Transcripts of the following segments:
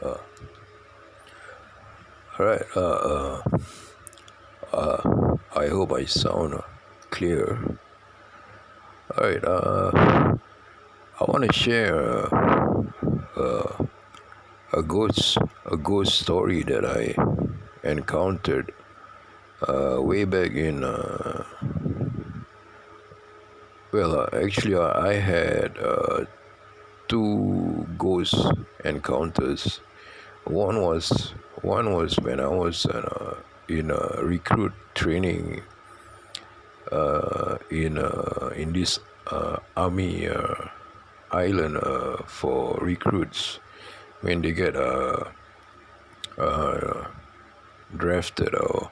All right. I hope I sound clear. All right. I want to share a ghost story that I encountered way back in. Actually, I had two ghost encounters. One was one was when I was in a recruit training in this army island for recruits when they get drafted or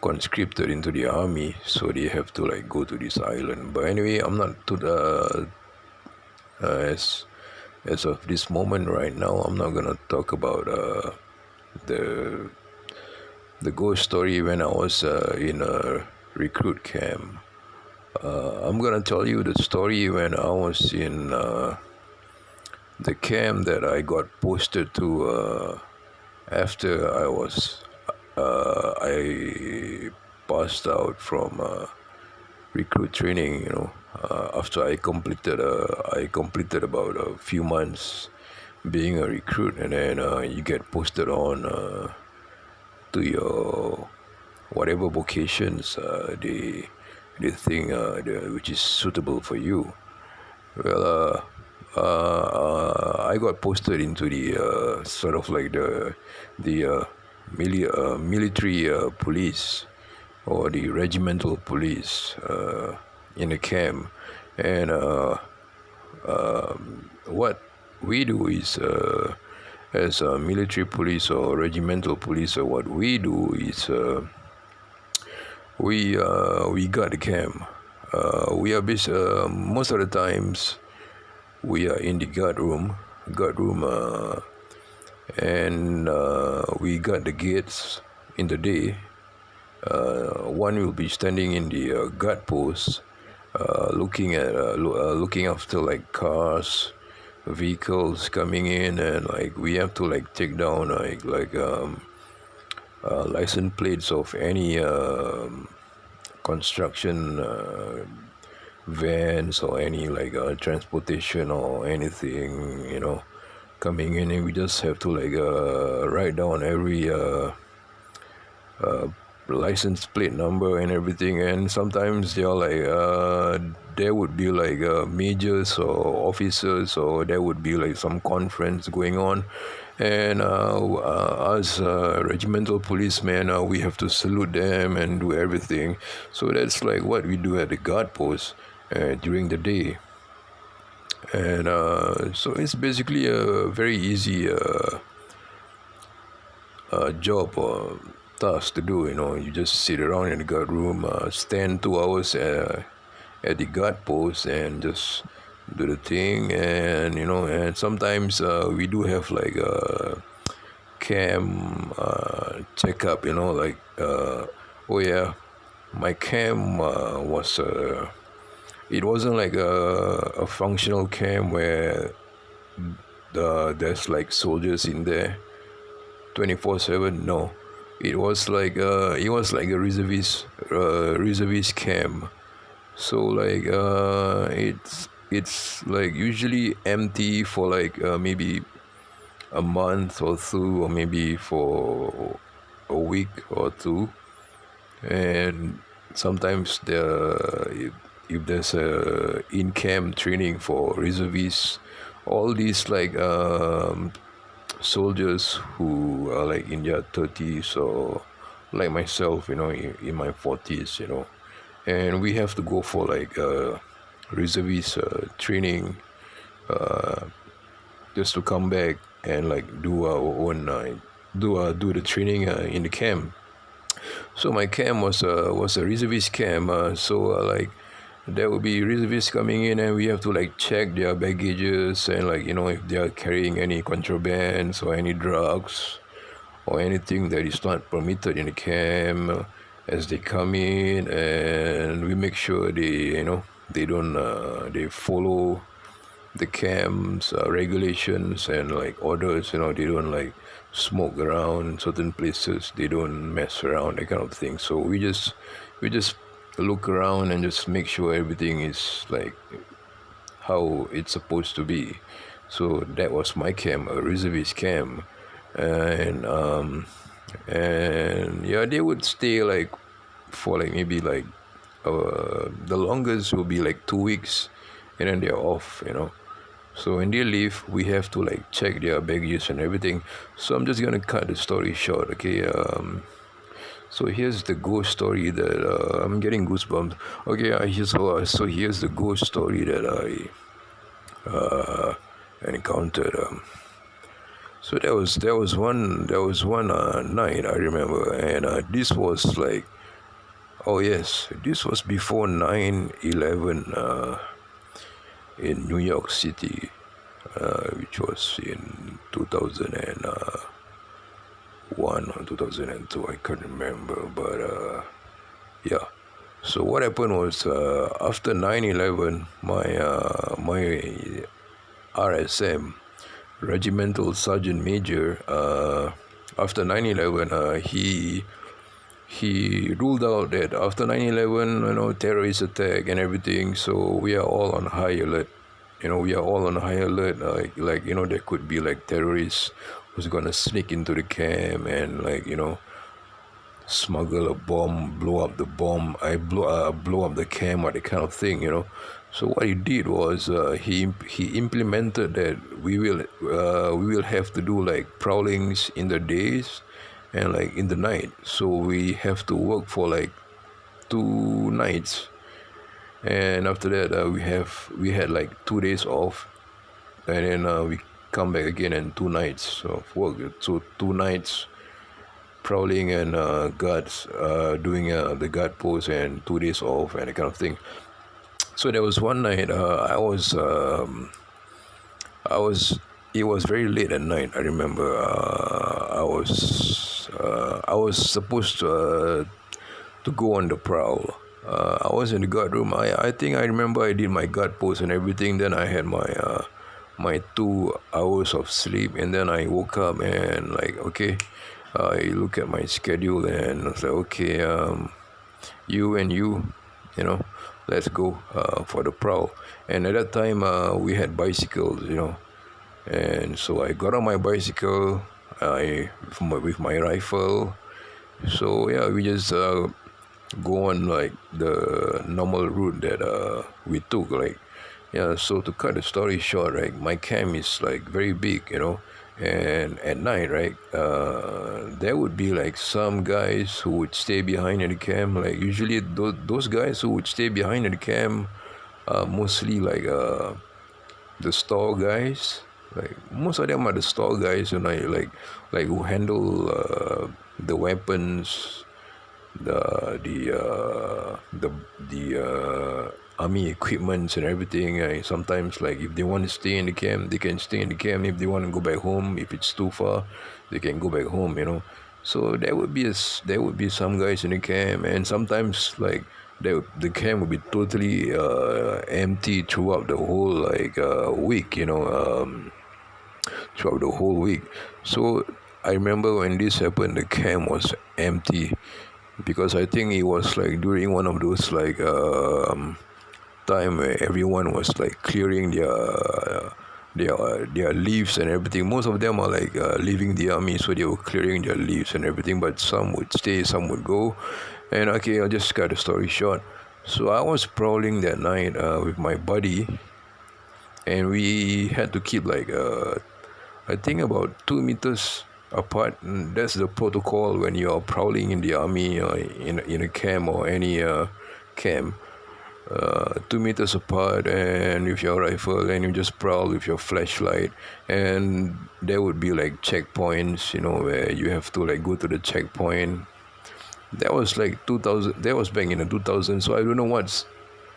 conscripted into the army, so they have to like go to this island. But anyway, I'm not to the as of this moment right now. I'm not gonna talk about the the ghost story when I was in a recruit camp. I'm gonna tell you the story when I was in the camp that I got posted to after I passed out from recruit training. After I completed about a few months being a recruit, and then you get posted on to your whatever vocations they think which is suitable for you. Well, I got posted into the sort of like the military police or the regimental police in a camp, and what we do is as a military police or regimental police, what we do is we guard the camp. We are most of the times we are in the guard room, and we guard the gates in the day. One will be standing in the guard post, looking after like cars, vehicles coming in, and like we have to like take down license plates of any construction vans or any like transportation or anything, coming in, and we just have to like write down every license plate number and everything. And sometimes there would be like majors or officers, or there would be like some conference going on, and as regimental policemen, we have to salute them and do everything. So that's like what we do at the guard post during the day. And so it's basically a very easy job or task to do. You just sit around in the guard room, stand 2 hours at the guard post, and just do the thing. And and sometimes we do have like a camp checkup. Oh yeah, my camp was it wasn't like a functional camp where there's like soldiers in there 24/7. No, it was like a reservist camp. So like it's like usually empty for like maybe a month or two, or maybe for a week or two. And sometimes if there's a in-camp training for reservists, all these like soldiers who are like in their 30s, or like myself, in my 40s, and we have to go for like reservist training, just to come back and like do our own do the training in the camp. So my camp was a reservist camp, so like there will be reservists coming in, and we have to like check their baggages, and like if they are carrying any contrabands or any drugs or anything that is not permitted in the camp, as they come in. And we make sure they don't they follow the camp's regulations and like orders. They don't like smoke around certain places. They don't mess around, that kind of thing. So we just look around and just make sure everything is like how it's supposed to be. So that was my camp, a reservist camp, and yeah, they would stay like for like maybe like the longest will be like 2 weeks, and then they're off. So when they leave, we have to like check their baggages and everything. So I'm just gonna cut the story short, okay? So here's the ghost story that I'm getting goosebumps. Okay, so here's the ghost story that I encountered. So there was one night I remember, and this was like, oh yes, this was before 9/11 in New York City, which was in 2001 or 2002. I can't remember, but yeah. So what happened was after 9/11, my RSM, Regimental Sergeant Major, after 9/11, he ruled out that after 9/11, terrorist attack and everything. So we are all on high alert. We are all on high alert. Like there could be like terrorists who's gonna sneak into the camp and like smuggle a bomb, blow up the bomb, blow up the camp or the kind of thing. So what he did was he implemented that we will have to do like prowlings in the days and like in the night. So we have to work for like 2 nights, and after that we had like 2 days off, and then we come back again and 2 nights of work. So 2 nights prowling and guards doing the guard post, and 2 days off and that kind of thing. So there was one night it was very late at night. I remember I was supposed to go on the prowl. I was in the guard room. I think I remember I did my guard post and everything. Then I had my 2 hours of sleep, and then I woke up and like, okay, I look at my schedule and I was like, okay, you and you, let's go for the prowl. And at that time, we had bicycles, and so I got on my bicycle, with my rifle. So yeah, we just go on like the normal route that we took. Like, yeah. So to cut the story short, right, my camp is like very big, and at night, right, there would be like some guys who would stay behind in the camp. Like usually those guys who would stay behind in the camp, mostly like the store guys. Like most of them are the store guys, like who handle the weapons, the army equipments and everything. Sometimes like if they want to stay in the camp, they can stay in the camp. If they want to go back home, if it's too far, they can go back home. So there would be some guys in the camp, and sometimes like the camp would be totally empty throughout the whole like week. Throughout the whole week. So I remember when this happened, the camp was empty, because I think it was like during one of those like time where everyone was like clearing their leaves and everything. Most of them are like leaving the army, so they were clearing their leaves and everything. But some would stay, some would go. And okay, I'll just cut the story short. So I was prowling that night with my buddy, and we had to keep like I think about 2 meters apart. And that's the protocol when you are prowling in the army or in a camp or any camp. 2 meters apart, and with your rifle, and you just prowl with your flashlight. And there would be like checkpoints, where you have to like go to the checkpoint. That was like 2000. That was back in the 2000. So I don't know what's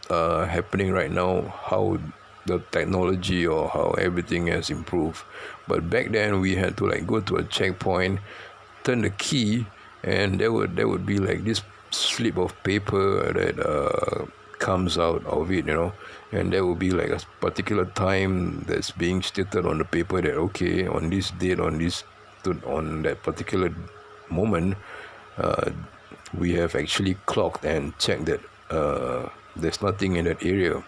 happening right now, how the technology or how everything has improved. But back then we had to like go to a checkpoint, turn the key, and there would be like this slip of paper that comes out of it, and there will be like a particular time that's being stated on the paper that okay, on this date, on that particular moment, uh, we have actually clocked and checked that there's nothing in that area.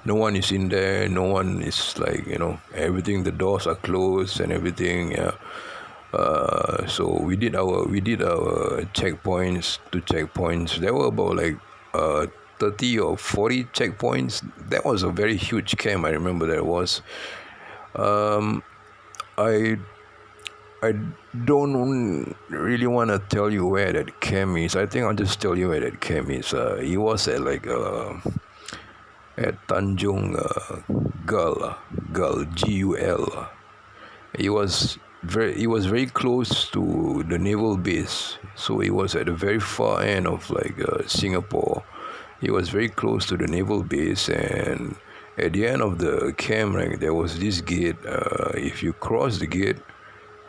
No one is in there. No one is like everything. The doors are closed and everything. Yeah. So we did our checkpoints, 2 checkpoints. There were about like 30 or 40 checkpoints. That was a very huge camp. I remember that was. I I don't really want to tell you where that camp is. I think I'll just tell you where that camp is. It was at like at Tanjung Gul, Gul. It was very close to the naval base, so it was at the very far end of like Singapore. It was very close to the naval base, and at the end of the camp, right, there was this gate. If you cross the gate,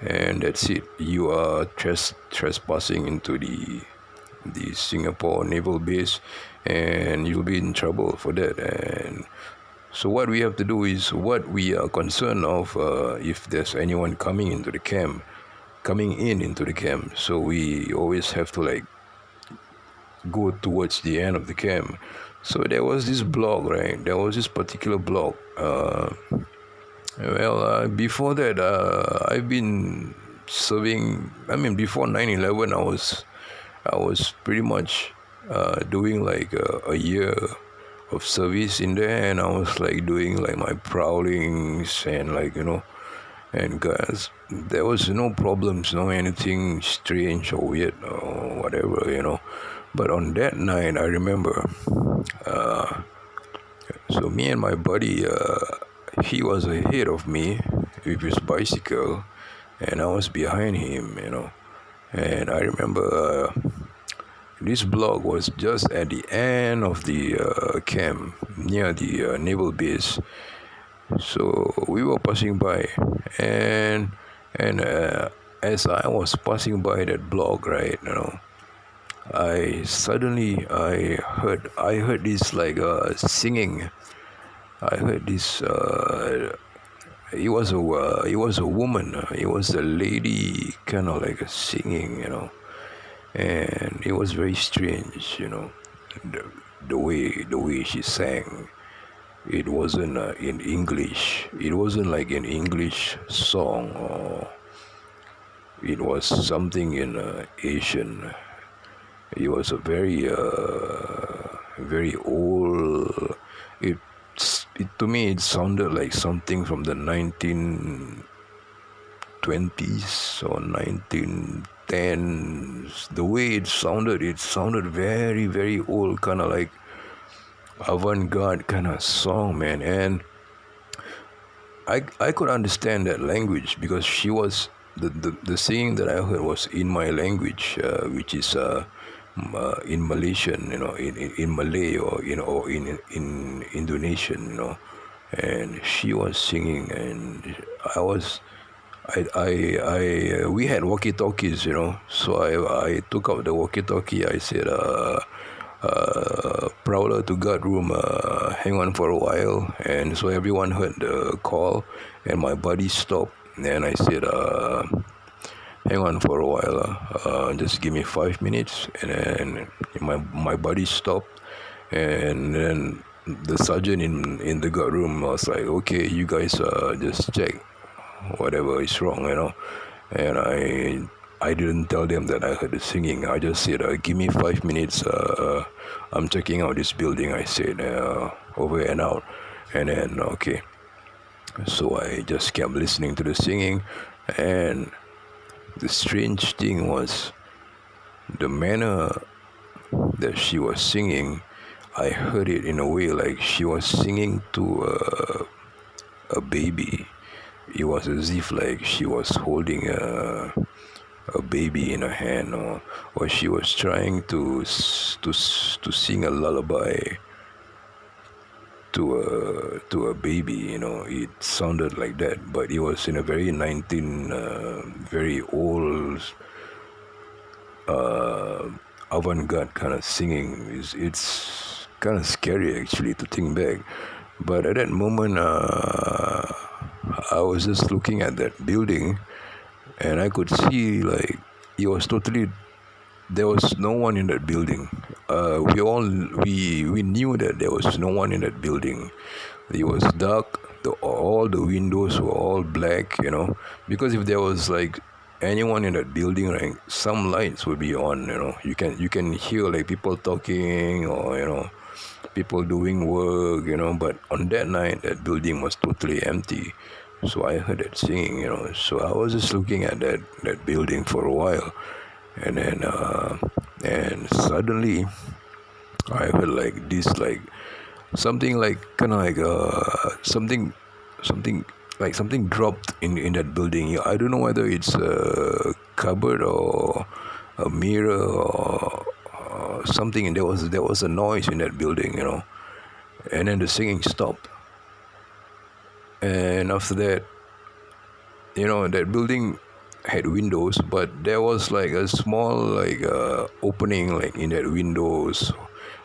and that's it, you are trespassing into the Singapore naval base, and you'll be in trouble for that. And so what we have to do is, what we are concerned of, if there's anyone coming into the camp, into the camp. So we always have to like go towards the end of the camp. So there was this block, right? There was this particular block. Before that, I've been serving. I mean, before 9/11, I was pretty much doing like a year of service in there, and I was like doing like my prowlings and like and guys, there was no problems, no anything strange or weird or whatever. But on that night, I remember. So me and my buddy, he was ahead of me with his bicycle, and I was behind him. And I remember this block was just at the end of the camp near the naval base. So we were passing by, and as I was passing by that block, right, I heard this like singing. I heard this. It was a woman. It was a lady, kind of like singing, and it was very strange, the way she sang. It wasn't in English. It wasn't like an English song, or it was something in Asian. It was a very old. It to me it sounded like something from the 1920s or 1910s. The way it sounded very very old, kind of like avant-garde kind of song, man. And I could understand that language because she was the singing that I heard was in my language, which is in Malaysian, in Malay, or in Indonesian, and she was singing, and we had walkie-talkies, so I took out the walkie-talkie. I said, prowler to guard room, hang on for a while. And so everyone heard the call, and my buddy stopped, and I said, hang on for a while, just give me 5 minutes. And then my buddy stopped, and then the sergeant in the guard room was like, okay, you guys just check whatever is wrong, and I didn't tell them that I heard the singing. I just said, give me 5 minutes, I'm checking out this building, I said, over and out. And then okay, so I just kept listening to the singing. And the strange thing was the manner that she was singing. I heard it in a way like she was singing to a baby. It was as if like she was holding a baby in her hand, or she was trying to sing a lullaby to a baby. It sounded like that, but it was in a very very old avant-garde kind of singing. It's kind of scary actually to think back. But at that moment, I was just looking at that building, and I could see like it was totally, there was no one in that building. We knew that there was no one in that building. It was dark. All the windows were all black. Because if there was like anyone in that building, like some lights would be on. You can hear like people talking, or people doing work. But on that night, that building was totally empty. So I heard that singing. So I was just looking at that building for a while, and then and suddenly I heard like this, like something like kind of like something like something dropped in that building. I don't know whether it's a cupboard or a mirror or something. And there was a noise in that building, and then the singing stopped. And after that, that building had windows, but there was like a small like opening like in that windows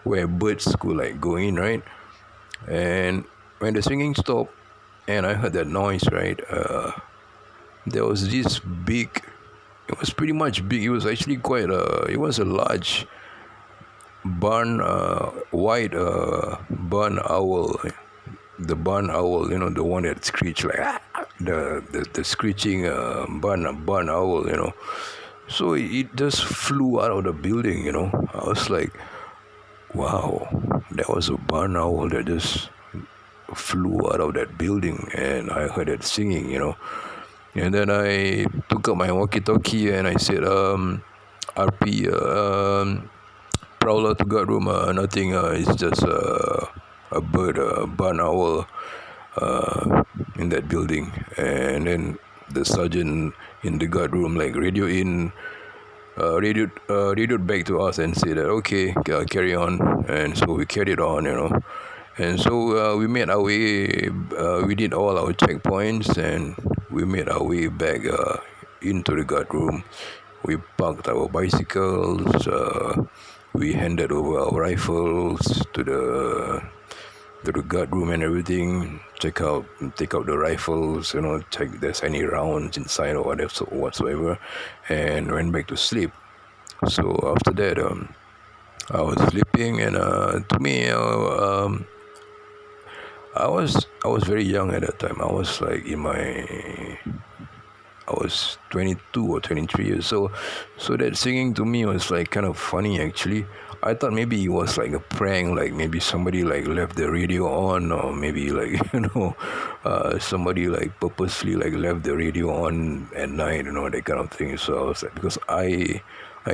where birds could like go in, right? And when the singing stopped and I heard that noise, right, there was this big, it was pretty much big, it was actually it was a large white barn owl. The barn owl, the one that screech like the screeching barn owl. So it just flew out of the building. I was like, wow, that was a barn owl that just flew out of that building, and I heard it singing. And then I took out my walkie-talkie and I said, RP, Prowler to guard room, nothing, it's just a bird, a barn owl in that building. And then the sergeant in the guard room like radioed back to us and said that okay, carry on. And so we carried on, and so we made our way, we did all our checkpoints, and we made our way back into the guard room. We parked our bicycles, we handed over our rifles to the guard room and everything. Take out the rifles, check if there's any rounds inside or whatsoever, and went back to sleep. So after that, I was sleeping, and to me, I was very young at that time. I was like I was 22 or 23 years old. So that singing to me was like kind of funny actually. I thought maybe it was like a prank, like maybe somebody like left the radio on, or maybe like somebody like purposely like left the radio on at night, that kind of thing. So I was like, because I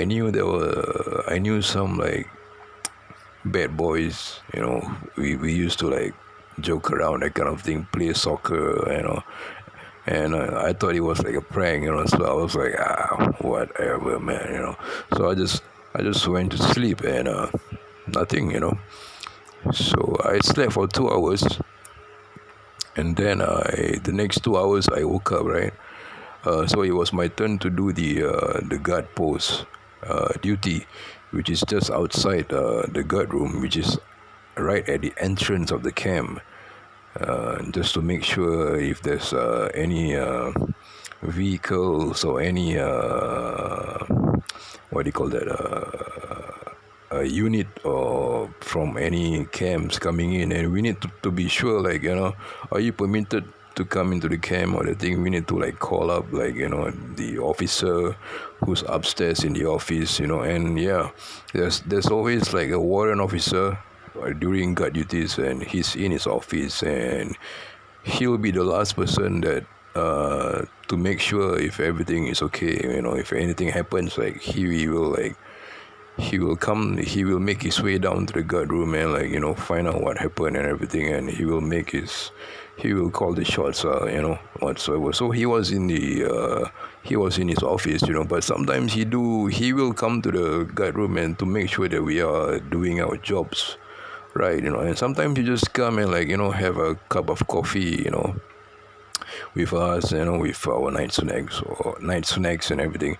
knew some like bad boys, we used to like joke around, that kind of thing, play soccer, and I thought it was like a prank, so I was like, whatever, man, so I just went to sleep, and nothing, so I slept for 2 hours, and then the next 2 hours I woke up, right? So it was my turn to do the guard post duty, which is just outside the guard room, which is right at the entrance of the camp, just to make sure if there's any vehicles or any what do you call that, a unit or from any camps coming in, and we need to be sure, like, are you permitted to come into the camp or the thing. We need to like call up, like, the officer who's upstairs in the office, and yeah, there's always like a warrant officer during guard duties, and he's in his office, and he'll be the last person that to make sure if everything is okay. If anything happens, like he will come, he will make his way down to the guard room and, like, find out what happened and everything, and he will call the shots, whatsoever. So he was in his office, but sometimes he will come to the guard room and to make sure that we are doing our jobs right, and sometimes he just come and, like, have a cup of coffee, with us, with our night snacks and everything.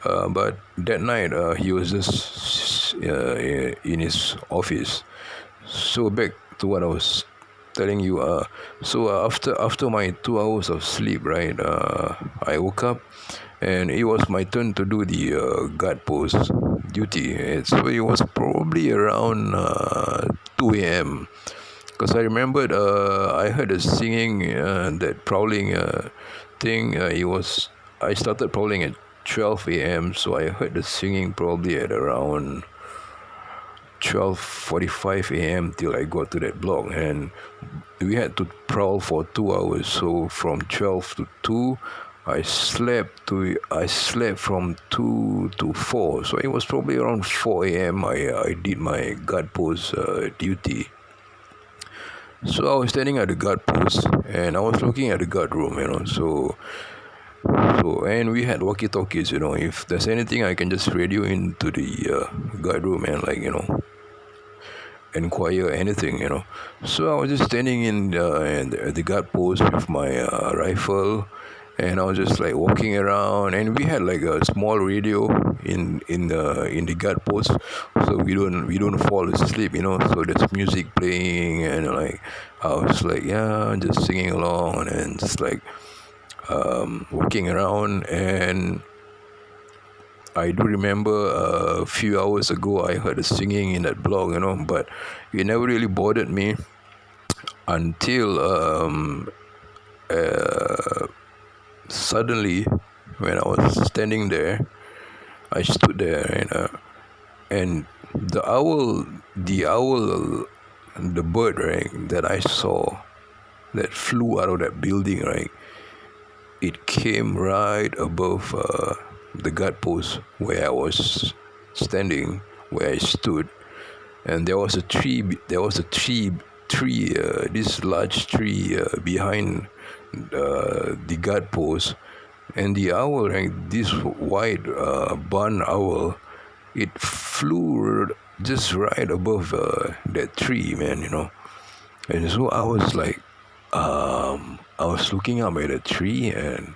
But that night, he was just in his office. So back to what I was telling you. After my 2 hours of sleep, right? I woke up, and it was my turn to do the guard post duty. It was probably around 2 a.m. Because I remembered I heard a singing that prowling thing. It was I started prowling at 12 a.m. So I heard the singing probably at around 12:45 a.m. till I got to that block, and we had to prowl for 2 hours. So from 12 to 2, I slept from 2 to 4. So it was probably around 4 a.m. I did my guard post duty. So I was standing at the guard post, and I was looking at the guard room, and we had walkie-talkies. If there's anything, I can just radio into the guard room and inquire anything. So I was just standing at the guard post with my rifle, and I was just like walking around, and we had like a small radio in the guard post, so we don't fall asleep. So there's music playing, and I was like, yeah, just singing along, and just like walking around. And I do remember a few hours ago I heard a singing in that blog, but it never really bothered me until suddenly, when I was standing there, I stood there, and the bird, right, that I saw that flew out of that building, right, it came right above the guard post where I was standing, where I stood, and there was a tree, this large tree behind the guard post, and the owl, right, this white barn owl, it flew just right above that tree, man, and so I was like, I was looking up at the tree, and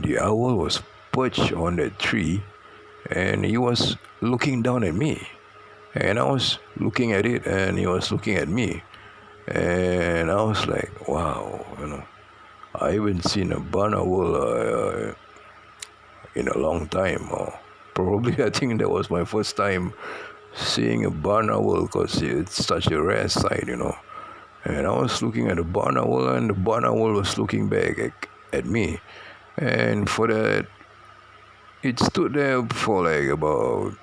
the owl was perched on that tree, and he was looking down at me, and I was looking at it, and he was looking at me, and I was like, wow, I haven't seen a barn owl in a long time, or probably I think that was my first time seeing a barn owl, because it's such a rare sight. And I was looking at the barn owl, and the barn owl was looking back at me. And for that, it stood there for like about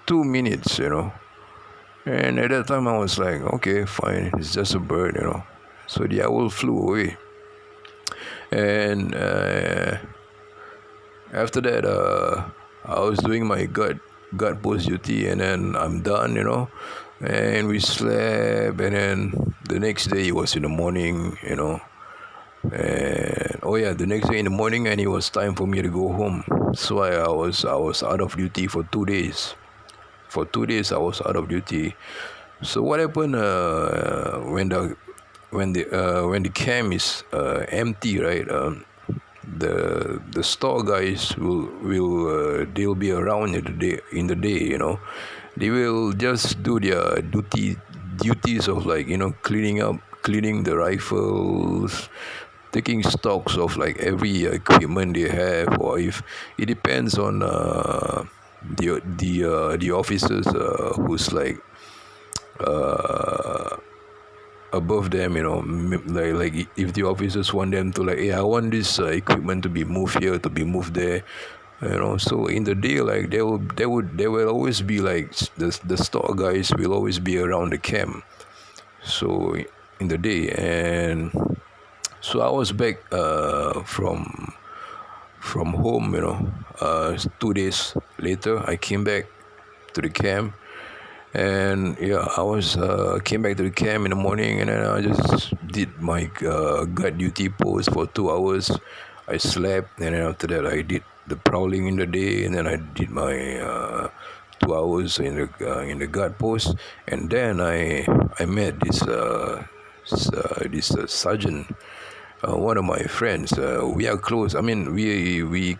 2 minutes. And at that time, I was like, okay, fine, it's just a bird. So the owl flew away. And after that, I was doing my guard post duty, and then I'm done. And we slept, and then the next day it was in the morning. And oh yeah, the next day in the morning, and it was time for me to go home. So I was out of duty for 2 days. For 2 days, I was out of duty. So what happened when the camp is empty, right? The store guys will they'll be around in the day. They will just do their duties of cleaning the rifles, taking stocks of like every equipment they have, or if it depends on the officers who's like above them, like if the officers want them to like, hey, I want this equipment to be moved here, to be moved there. So in the day, like there will always be like the store guys will always be around the camp. So in the day, and so I was back from home. 2 days later, I came back to the camp, and yeah, I was came back to the camp in the morning, and then I just did my guard duty post for 2 hours. I slept, and then after that I did the prowling in the day, and then I did my 2 hours in the guard post, and then I met this sergeant one of my friends. We are close. I mean, we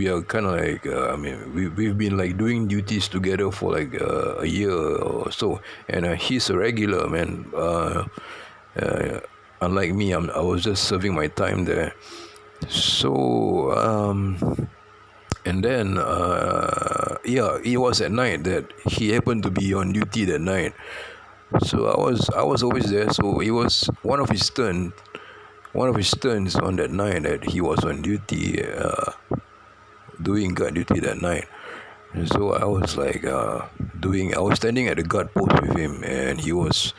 are kind of like. I mean, we've been like doing duties together for like a year or so, and he's a regular man. Uh, Unlike me, I was just serving my time there. So and then yeah, it was at night that he happened to be on duty that night. So I was always there. So it was one of his turns on that night that he was on duty, doing guard duty that night. And so I was like I was standing at the guard post with him, and he was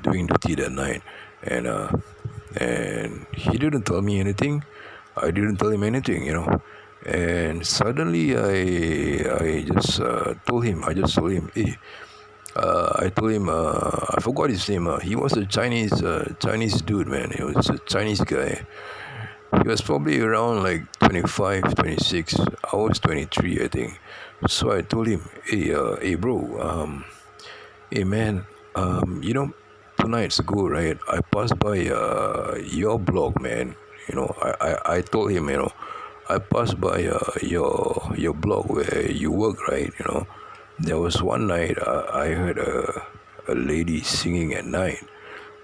doing duty that night, and he didn't tell me anything. I didn't tell him anything, And suddenly I just told him. I just told him, hey. I told him I forgot his name. He was a Chinese dude, man. He was a Chinese guy. He was probably around like 25, 26. I was 23, I think. So I told him, hey, bro, hey, man, you know, 2 nights ago, right? I passed by your block, man. I told him, I passed by your block where you work, right? There was one night I heard a lady singing at night.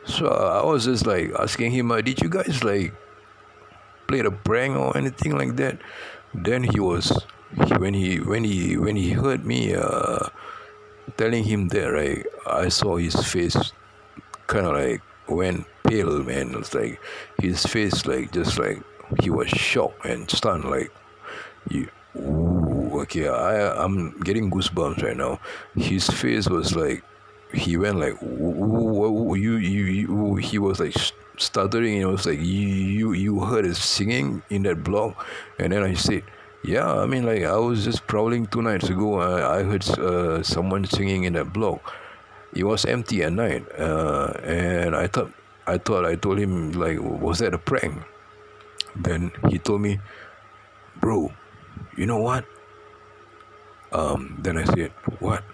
So I was just like asking him, did you guys like play a prank or anything like that? Then when he heard me telling him that, right, I saw his face kind of like went pale, man. It's like his face like just like he was shocked and stunned, like you. Ooh, okay, I'm getting goosebumps right now. His face was like he went like ooh, he was like stuttering. It was like you heard us singing in that block, and then I said, yeah, I mean, like I was just prowling 2 nights ago. I heard someone singing in that block. It was empty at night, and I told him, like, was that a prank? Then he told me, bro, you know what? Then I said, what?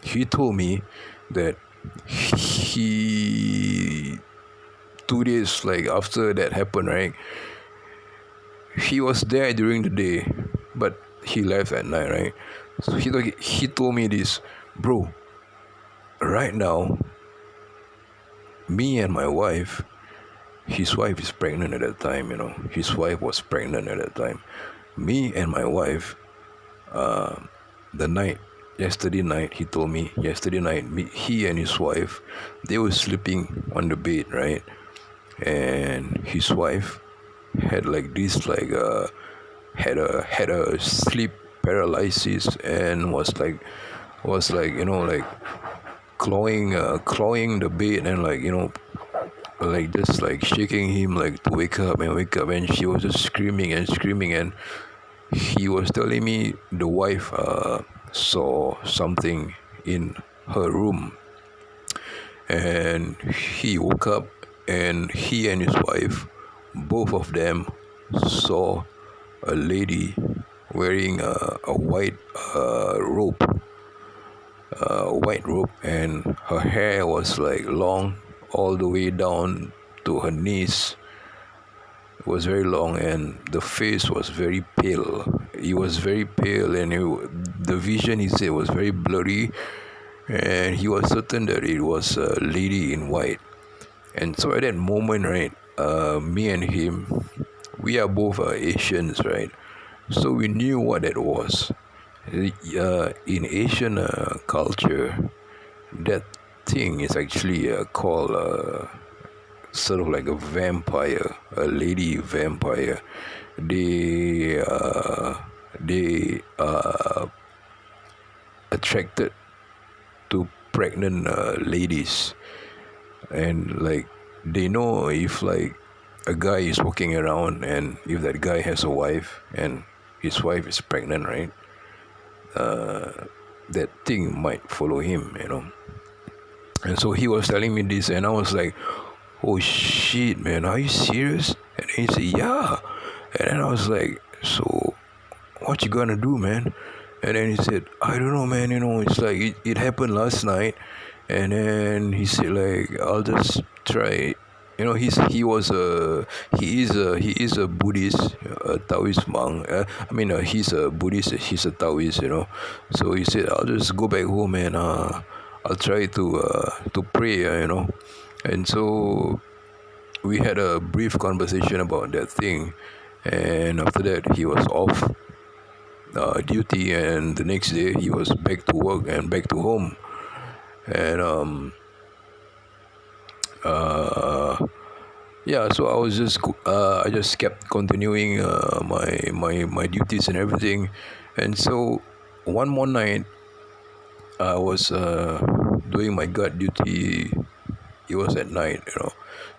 He told me that he 2 days like after that happened, right? He was there during the day, but he left at night, right? So he told me this, bro. Right now, me and my wife, his wife is pregnant at that time. His wife was pregnant at that time. Me and my wife, the night, yesterday night, he told me, yesterday night, he and his wife, they were sleeping on the bed, right? And his wife had like this, like, had a sleep paralysis, and was like, like clawing the bed, and like just like shaking him like to wake up, and she was just screaming and screaming, and he was telling me the wife saw something in her room, and he woke up, and he and his wife, both of them, saw a lady wearing a white robe, and her hair was like long all the way down to her knees. It was very long, and the face was very pale. He was very pale, and the vision, he said, was very blurry, and he was certain that it was a lady in white. And so at that moment, right, me and him, we are both Asians, right? So we knew what that was. In Asian culture, that thing is actually called sort of like a vampire, a lady vampire. They are attracted to pregnant ladies, and like they know if like a guy is walking around, and if that guy has a wife and his wife is pregnant, right? That thing might follow him. And so he was telling me this, and I was like, oh shit, man, are you serious? And he said, yeah. And then I was like, so what you gonna do, man? And then he said, I don't know, man, it's like it happened last night. And then he said, like, I'll just try he is a Buddhist, a Taoist monk. He's a Buddhist. He's a Taoist. So he said, I'll just go back home and I'll try to pray. And so we had a brief conversation about that thing, and after that he was off duty, and the next day he was back to work and back to home, and uh, yeah. So I just kept continuing my duties and everything, and so one more night I was doing my guard duty. It was at night,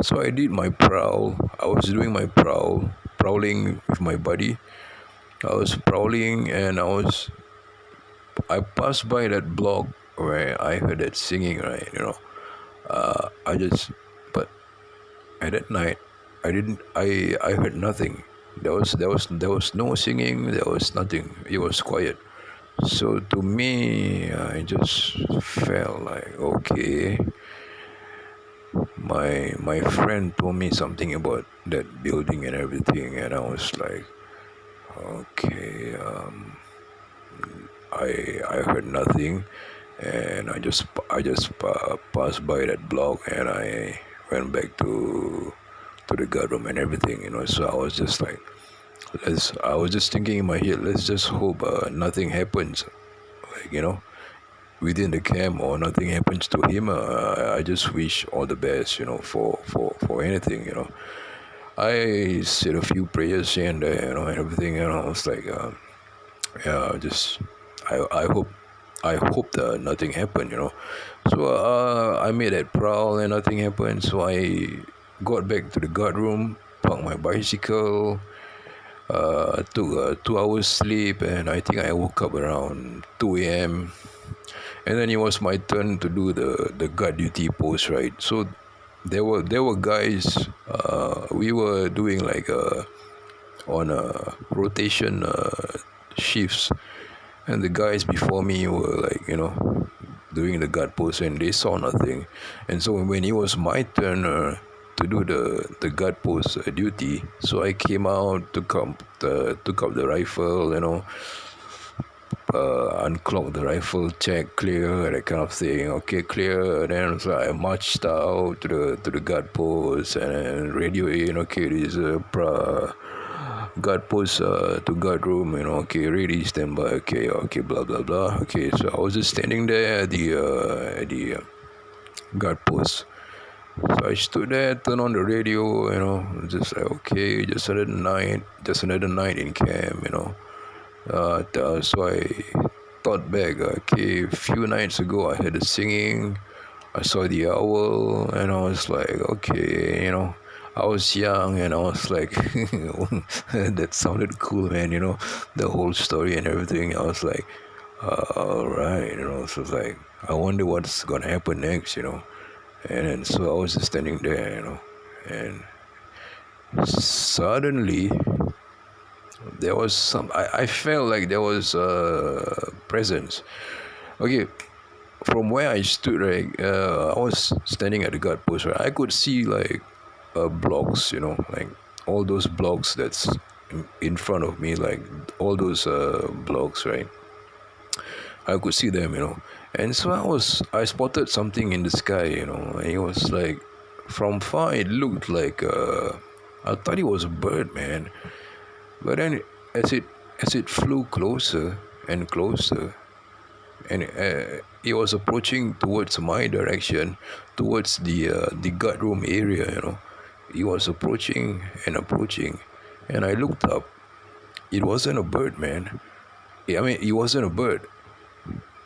so I did my prowl. I was doing my prowling with my buddy. I was prowling, and I passed by that block where I heard that singing, right? I just, but at that night, I heard nothing. There was no singing. There was nothing. It was quiet. So to me, I just felt like, okay. My friend told me something about that building and everything, and I was like, okay. I heard nothing, and I just passed by that block, and I went back to the guard room and everything. So I was just like, let's. I was just thinking in my head, let's just hope nothing happens, like within the camp, or nothing happens to him. I just wish all the best, for anything. I said a few prayers here and there, and everything, and I was like, yeah, just I hope that nothing happened. So I made that prowl and nothing happened. So I got back to the guard room, parked my bicycle, took a 2 hours sleep, and I think I woke up around 2 a.m. And then it was my turn to do the guard duty post, right? So there were guys. We were doing like on a rotation shifts, and the guys before me were like doing the guard post, and they saw nothing. And so when it was my turn to do the guard post duty, so I came out, took up the rifle, unclock the rifle, check, clear, that kind of thing. Okay, clear. And then so I marched out to the guard post, and then radio in. Okay, this is a guard post to guard room. Okay, ready, stand by. Okay, blah blah blah. Okay, so I was just standing there at the guard post. So I stood there, turned on the radio. Just like, okay, just another night in camp. So I thought back, okay, a few nights ago I heard the singing, I saw the owl, and I was like, okay, I was young, and I was like, that sounded cool, man, the whole story and everything. I was like, alright, so it's like, I wonder what's gonna happen next, and then so I was just standing there, and suddenly there was I felt like there was a presence. Okay, from where I stood, right, I was standing at the guard post, right. I could see like blocks, like all those blocks that's in front of me, like all those blocks, right. I could see them, and so I spotted something in the sky, and it was like, from far it looked like I thought it was a bird, man. But then, as it flew closer and closer, and it was approaching towards my direction, towards the guard room area. It was approaching and approaching, and I looked up. It wasn't a bird, man. It wasn't a bird.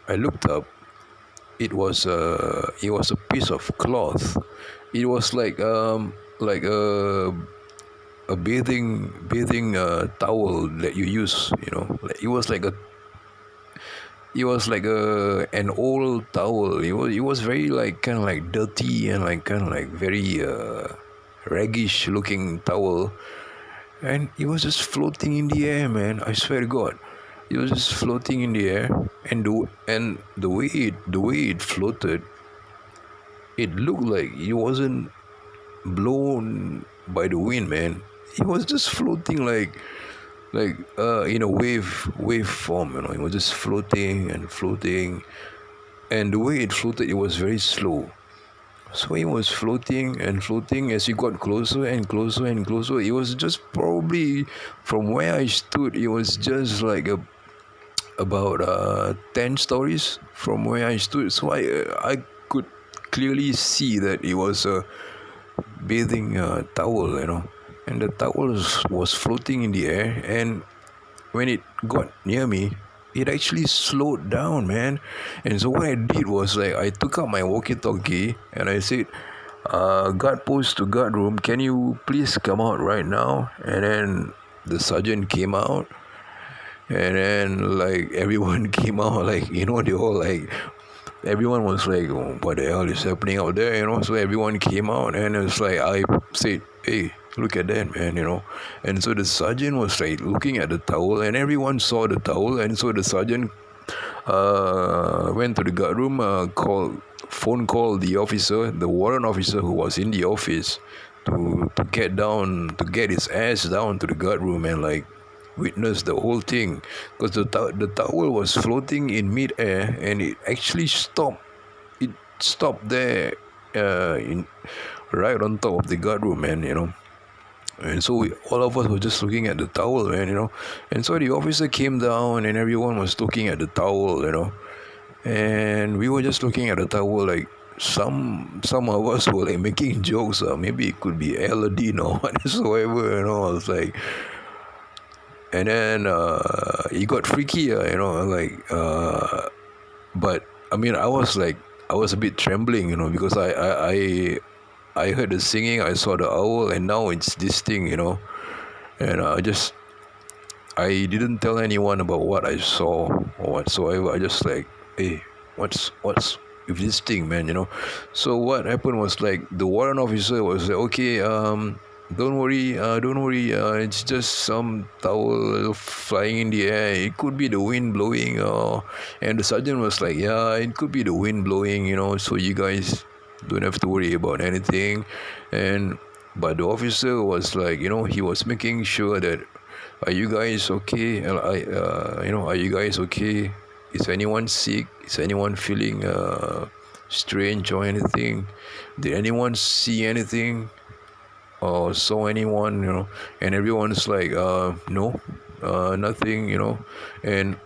I looked up. It was a piece of cloth. It was like a bathing towel that you use. Like, it was like a an old towel. It was very like kind of like dirty, and like kind of like very raggish looking towel, and it was just floating in the air, man. I swear to God, it was just floating in the air, and the way it floated, it looked like it wasn't. blown by the wind, man. It was just floating like in a wave form, you know. It was just floating and floating, and the way it floated, it was very slow. So it was floating and floating as it got closer and closer and closer. It was just probably from where I stood, it was just like about 10 stories from where I stood. So I could clearly see that it was a bathing towel, you know, and the towel was floating in the air. And when it got near me, it actually slowed down, man. And so what I did was like I took out my walkie-talkie and I said, guard post to guard room, can you please come out right now? And then the sergeant came out, and then like everyone came out, like, you know, they all like, everyone was like, oh, what the hell is happening out there, you know? So everyone came out, and it's like I said, hey, look at that, man, you know. And so the sergeant was like looking at the towel, and everyone saw the towel. And so the sergeant went to the guard room, phone called the officer, the warrant officer who was in the office, to get his ass down to the guard room and like witness the whole thing, because the towel was floating in midair, and it actually stopped. It stopped there, in right on top of the guard room, man, you know. And so all of us were just looking at the towel, man, you know. And so the officer came down, and everyone was looking at the towel, you know. And we were just looking at the towel, like some of us were like making jokes. Maybe it could be Aladdin or whatsoever, you know. I was like, and then it got freakier, you know, like but I mean, I was a bit trembling, you know, because I heard the singing, I saw the owl, and now it's this thing, you know. And I didn't tell anyone about what I saw or whatsoever. I just like, hey, what's with this thing, man, you know. So what happened was like the warrant officer was like, okay, don't worry, it's just some towel flying in the air. It could be the wind blowing, and the sergeant was like, yeah, it could be the wind blowing, you know, so you guys don't have to worry about anything. And but the officer was like, you know, he was making sure that, are you guys okay? Are you guys okay? Is anyone sick? Is anyone feeling strange or anything? Did anyone see anything or saw anyone, you know? And everyone's like, no, nothing, you know. And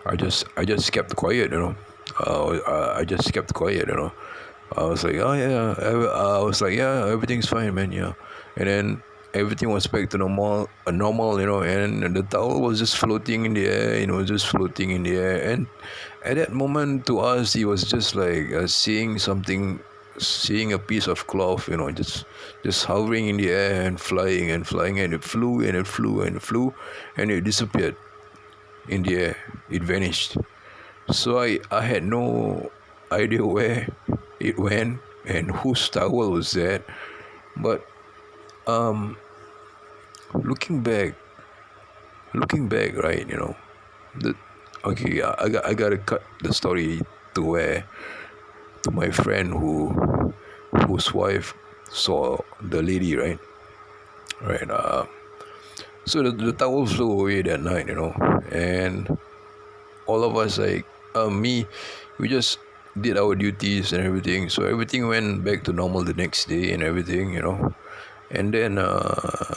I just kept quiet, you know. I just kept quiet, you know. I was like, oh yeah, I was like, yeah, everything's fine, man, yeah. And then everything was back to normal, you know. And the towel was just floating in the air, you know, just floating in the air. And at that moment, to us, it was just like seeing something, seeing a piece of cloth, you know, just hovering in the air and flying and flying, and it flew and it flew and it flew, and it disappeared in the air. It vanished. So I had no idea where it went and whose towel was that. But um, looking back, right, you know, the okay, I gotta cut the story to where, to my friend whose wife saw the lady, right, right. So the towel flew away that night, you know, and all of us, like me, we just did our duties and everything. So everything went back to normal the next day and everything, you know. And then a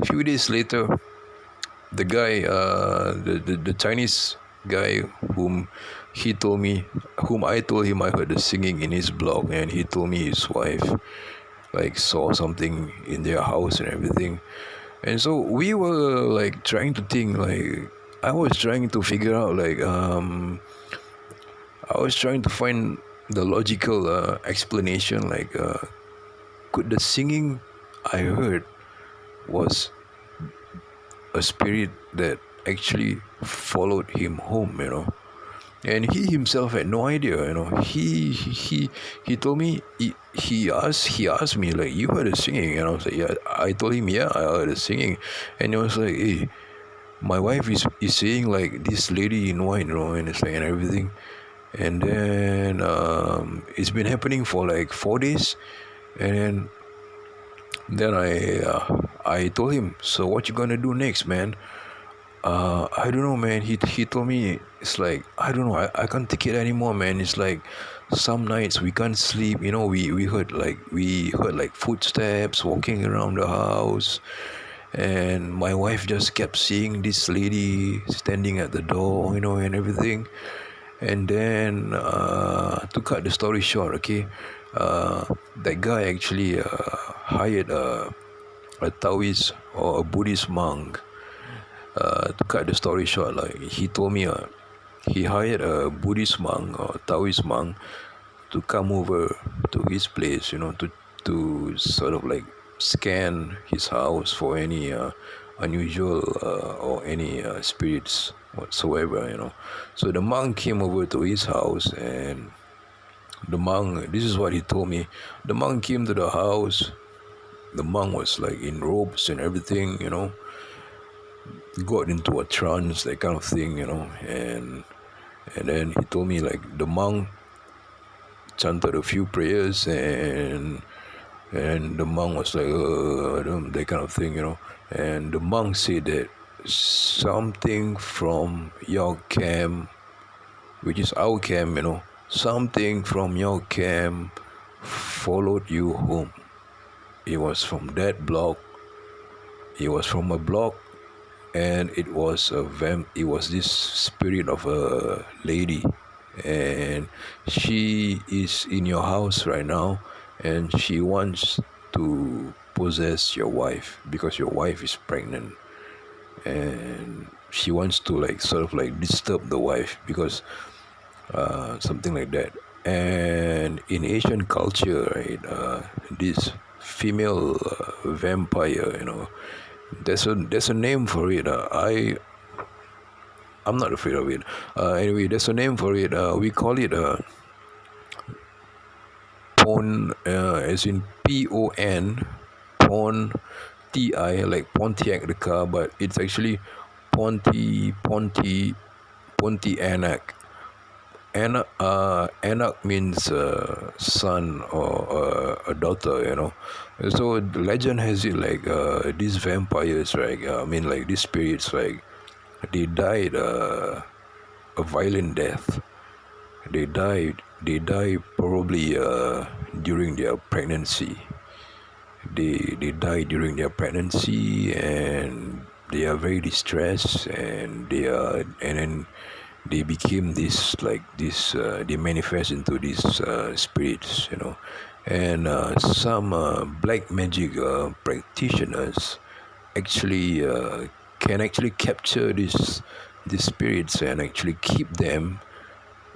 few days later, the guy, the Chinese guy whom I told him I heard the singing in his blog, and he told me his wife like saw something in their house and everything. And so we were like trying to think, like I was trying to figure out, like I was trying to find the logical explanation, like could the singing I heard was a spirit that actually followed him home, you know. And he himself had no idea, you know. He told me, he asked me, like, you heard the singing? And I was like, yeah. I told him, yeah, I heard the singing. And he was like, hey, my wife is saying like this lady in white, you know, and it's like, and everything. And then it's been happening for like 4 days. And then Then I told him, so what you gonna do next, man? I don't know, man. He told me it's like I don't know. I can't take it anymore, man. It's like some nights we can't sleep. You know, we heard like footsteps walking around the house, and my wife just kept seeing this lady standing at the door, you know, and everything. And then to cut the story short, okay, that guy actually hired a Taoist or a Buddhist monk. To cut the story short, like he told me, he hired a Buddhist monk or Taoist monk to come over to his place, you know, to sort of like scan his house for any unusual or any spirits whatsoever, you know. So the monk came over to his house, and the monk, this is what he told me. The monk came to the house. The monk was like in robes and everything, you know, got into a trance, that kind of thing, you know, and then he told me like the monk chanted a few prayers, and the monk was like that kind of thing, you know, and the monk said that something from your camp, which is our camp, you know, something from your camp followed you home. It was from that block. It was from a block, and it was this spirit of a lady, and she is in your house right now, and she wants to possess your wife because your wife is pregnant, and she wants to like sort of like disturb the wife because something like that. And in Asian culture, right, this female vampire, you know, there's a name for it. I'm not afraid of it. Anyway, there's a name for it. We call it pon, as in PON, pon, TI, like Pontiac the car, but it's actually Pontianak. Anak means son or a daughter, you know. So the legend has it like these vampires, right? I mean, like these spirits, like they died a violent death. They died probably during their pregnancy. They die during their pregnancy, and they are very distressed, and then they became this like this they manifest into these spirits, you know. And some black magic practitioners actually can actually capture these spirits and actually keep them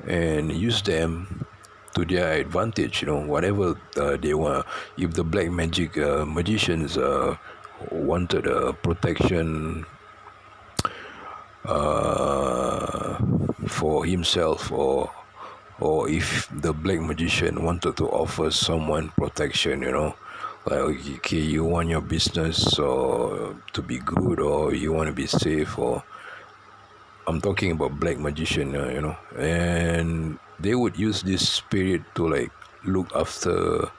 and use them to their advantage, you know, whatever they want. If the black magic magicians wanted protection uh, for himself, or if the black magician wanted to offer someone protection, you know, like okay, you want your business or to be good, or you want to be safe, or I'm talking about black magician, you know, and they would use this spirit to like look after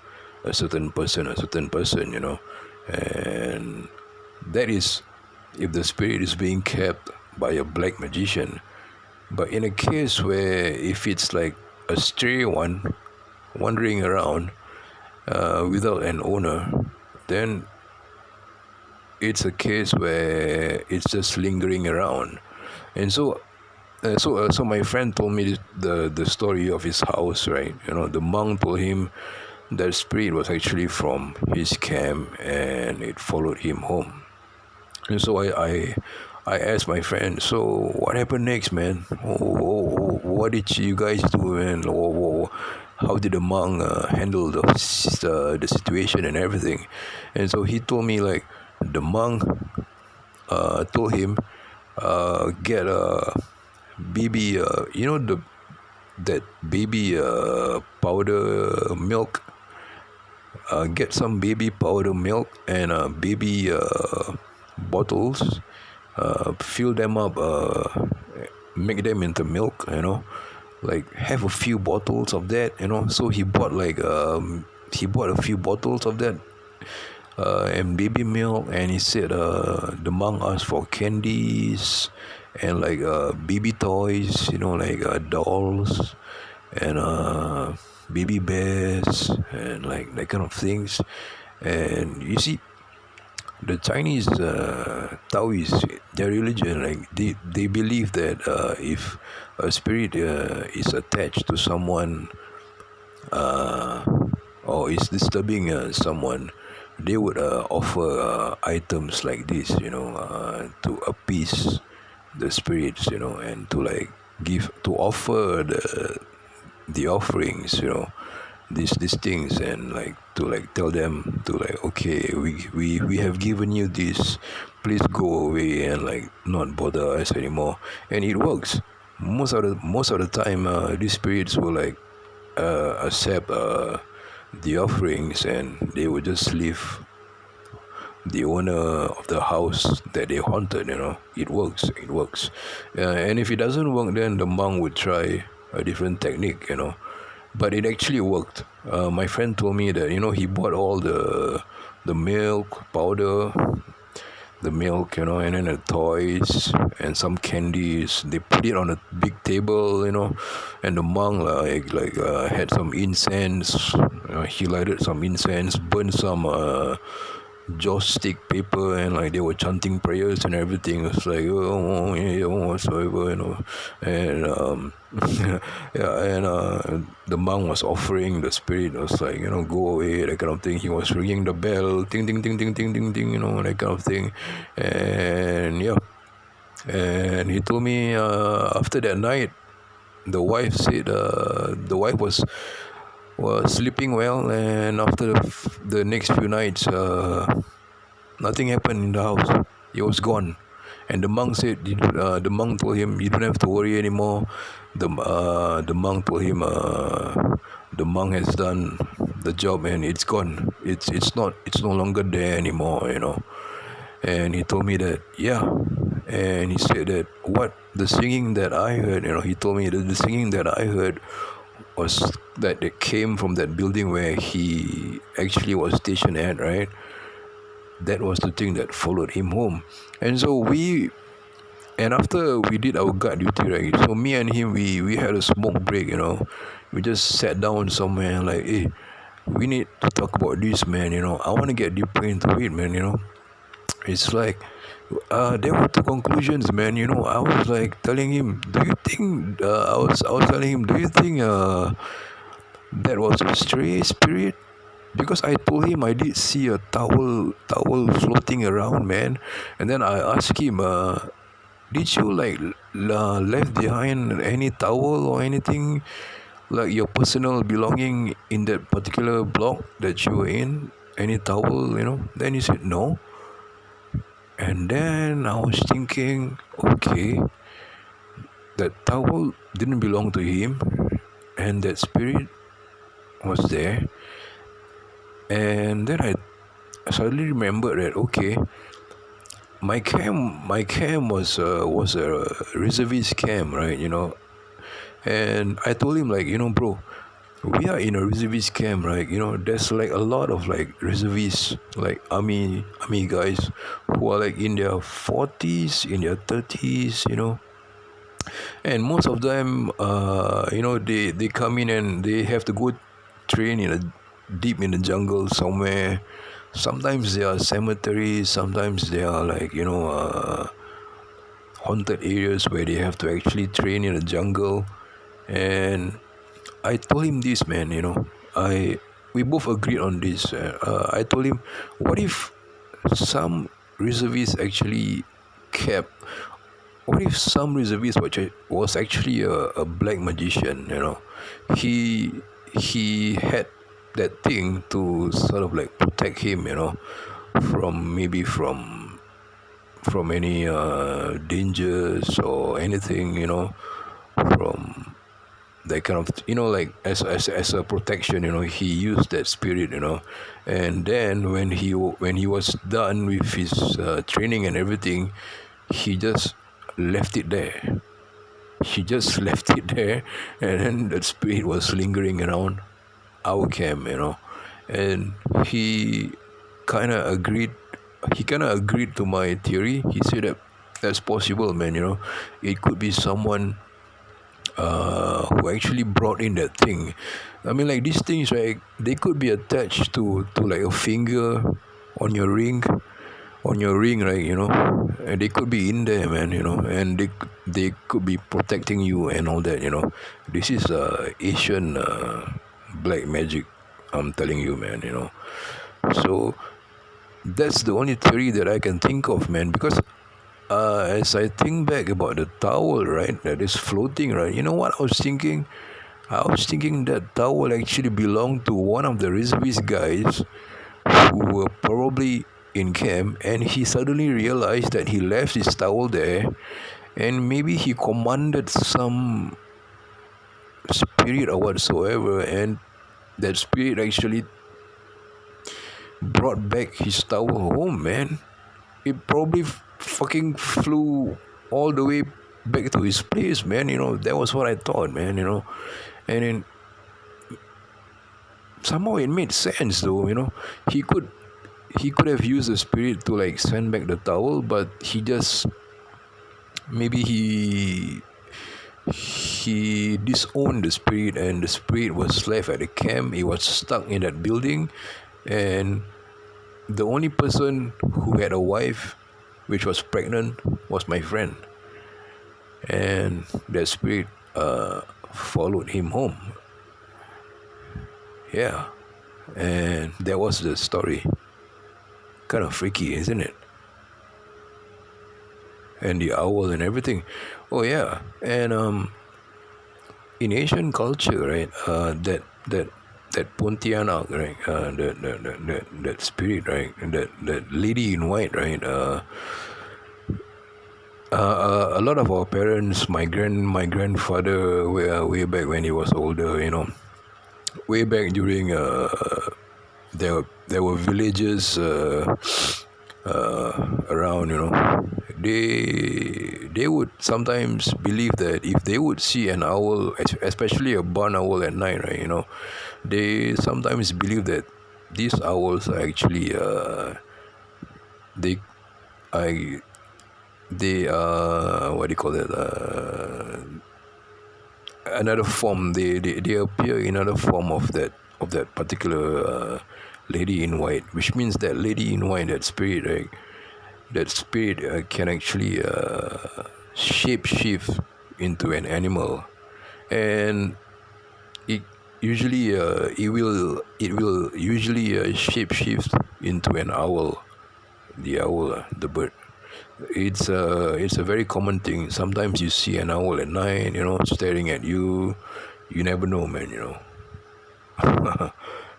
a certain person, you know, and that is if the spirit is being kept by a black magician. But in a case where if it's like a stray one wandering around without an owner, then it's a case where it's just lingering around. And so my friend told me the story of his house, right? You know, the monk told him that spirit was actually from his camp and it followed him home. And so I asked my friend, so what happened next, man? What did you guys do, man? How did the monk handle the situation and everything? And so he told me like the monk told him get a baby, you know, that baby powder milk. Get some baby powder milk and baby bottles, fill them up, make them into milk, you know, like have a few bottles of that, you know. So he bought a few bottles of that and baby milk, and he said the monk asked for candies and like baby toys, like dolls and baby bears and like that kind of things. And you see, the Chinese Taoists, their religion, like they believe that if a spirit is attached to someone uh, or is disturbing someone, they would offer items like this, to appease the spirits, and to like give to offer the offerings, these things, and like to like tell them to like, okay, we have given you this, please go away and like not bother us anymore. And it works most of the time. These spirits will like accept the offerings, and they will just leave the owner of the house that they haunted. It works. And if it doesn't work, then the monk would try a different technique. But it actually worked. My friend told me that he bought all the milk powder, the milk, and then the toys and some candies. They put it on a big table, and the monk had some incense. He lighted some incense, burned some joss stick paper, and like they were chanting prayers and everything. It's like, yeah, whatsoever, and yeah, and the monk was offering the spirit. It was like, go away, that kind of thing. He was ringing the bell, ting ting ting ting ting ting ting, that kind of thing. And yeah, and he told me after that night, the wife said the wife was sleeping well, and after the next few nights, nothing happened in the house. It was gone. And the monk said, the monk told him, you don't have to worry anymore. The monk told him, the monk has done the job and it's gone. It's no longer there anymore. And he told me that, yeah. And he said that the singing that I heard, he told me that the singing that I heard was that it came from that building where he actually was stationed at, right? That was the thing that followed him home. And so after we did our guard duty, right? So me and him, we had a smoke break, We just sat down somewhere and like, hey, we need to talk about this, man. I want to get deeper into it, man. It's like there were two conclusions, man. I was like telling him, do you think? I was telling him, do you think that was a stray spirit? Because I told him I did see a towel floating around, man. And then I asked him, did you like left behind any towel or anything, like your personal belonging in that particular block that you were in? Any towel, Then he said no. And then I was thinking, okay, that towel didn't belong to him, and that spirit was there. And then I suddenly remembered that, okay, my camp was a reservist camp, right? And I told him, like, bro, we are in a reservist camp, right? There's like a lot of like reservists, like army guys who are like in their 40s, in their 30s, and most of them, they come in and they have to go train deep in the jungle somewhere. Sometimes they are cemeteries, sometimes they are like haunted areas where they have to actually train in the jungle. And I told him this, man. We both agreed on this. I told him, what if some reservists actually kept? What if some reservist was actually a black magician? He had that thing to sort of like protect him, from any dangers or anything, from that kind of, like as a protection. He used that spirit, and then when he was done with his training and everything, he just left it there. He just left it there, and then the spirit was lingering around our camp, and he kind of agreed. He kind of agreed to my theory. He said that that's possible, man. It could be someone who actually brought in that thing. I mean, like these things, right? They could be attached to like a finger on your ring, right? And they could be in there, man. And they could be protecting you and all that. This is Asian black magic. I'm telling you, man. So that's the only theory that I can think of, man. Because as I think back about the towel, right, that is floating, right, you know what I was thinking? I was thinking that towel actually belonged to one of the reservist guys who were probably in camp, and he suddenly realized that he left his towel there, and maybe he commanded some spirit or whatsoever, and that spirit actually brought back his towel home, man. It probably fucking flew all the way back to his place, man. That was what I thought, man. And then somehow it made sense, though. He could have used the spirit to like send back the towel, but he just maybe he disowned the spirit, and the spirit was left at the camp. It was stuck in that building, and the only person who had a wife which was pregnant was my friend, and that spirit followed him home. Yeah, and that was the story. Kind of freaky, isn't it? And the owl and everything. Oh yeah, and in Asian culture, right? That Pontianak, right? That spirit, right? That lady in white, right? A lot of our parents, my grandfather, way back when he was older, way back during there were villages around, they would sometimes believe that if they would see an owl, especially a barn owl at night, right, they sometimes believe that these owls are actually they I they what do you call it, another form. They appear in another form of that particular lady in white, which means that lady in white, that spirit, right? That spirit can actually shape shift into an animal, and it usually it will usually shape shift into an owl, the bird. It's a very common thing. Sometimes you see an owl at night, staring at you. You never know, man.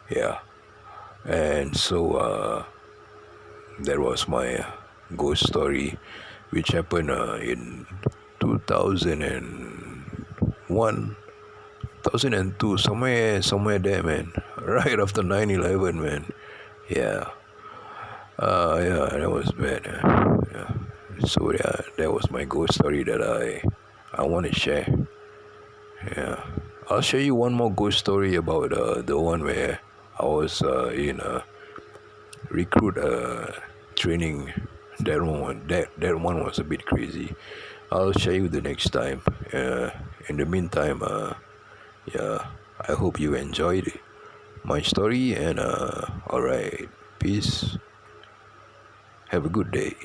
Yeah. And so that was my ghost story, which happened in 2001, 2002, somewhere there, man. Right after 9/11, man. Yeah. Yeah, that was bad. Yeah. So yeah, that was my ghost story that I want to share. Yeah, I'll share you one more ghost story about the one where I was in recruit training. That one was a bit crazy. I'll share you the next time. In the meantime, yeah, I hope you enjoyed my story, and all right, peace. Have a good day.